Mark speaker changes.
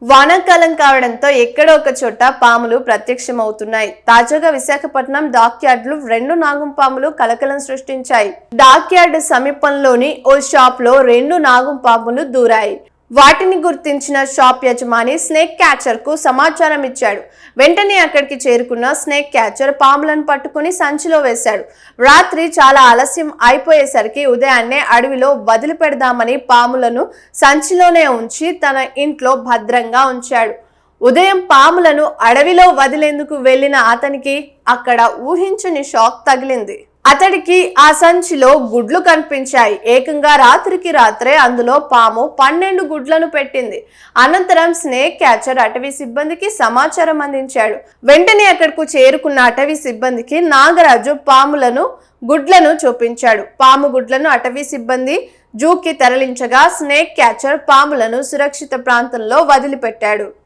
Speaker 1: వానాకాలం కావడంతో ఎక్కడో ఒక చోట పాములు ప్రత్యక్షమవుతున్నాయి. తాజాగా విశాఖపట్నం డాక్ యార్డులు 2 నాగం పాములు కలకలం సృష్టించాయి. డాక్ యార్డ్ సమీపంలోని ఓ షాప్ లో 2 నాగం పాములు దూరాయి. వాటిని గుర్తించిన షాప్ యజమాని స్నేక్ క్యాచర్ కు సమాచారం ఇచ్చాడు. వెంటనే అక్కడికి చేరుకున్న స్నేక్ క్యాచర్ పాములను పట్టుకుని సంచిలో వేశాడు. రాత్రి చాలా ఆలస్యం అయిపోయేసరికి ఉదయాన్నే అడవిలో వదిలిపెడదామని పాములను సంచిలోనే ఉంచి తన ఇంట్లో భద్రంగా ఉంచాడు. ఉదయం పాములను అడవిలో వదిలేందుకు వెళ్లిన అతనికి అక్కడ ఊహించని షాక్ తగిలింది. అతడికి ఆ సంచిలో గుడ్లు కనిపించాయి. ఏకంగా రాత్రికి రాత్రే అందులో పాము 12 గుడ్లను పెట్టింది. అనంతరం స్నేక్ క్యాచర్ అటవీ సిబ్బందికి సమాచారం అందించాడు. వెంటనే అక్కడకు చేరుకున్న అటవీ సిబ్బందికి నాగరాజు గుడ్లను చూపించాడు. పాము గుడ్లను అటవీ సిబ్బంది జూకి తరలించగా స్నేక్ క్యాచర్ పాములను సురక్షిత ప్రాంతంలో వదిలిపెట్టాడు.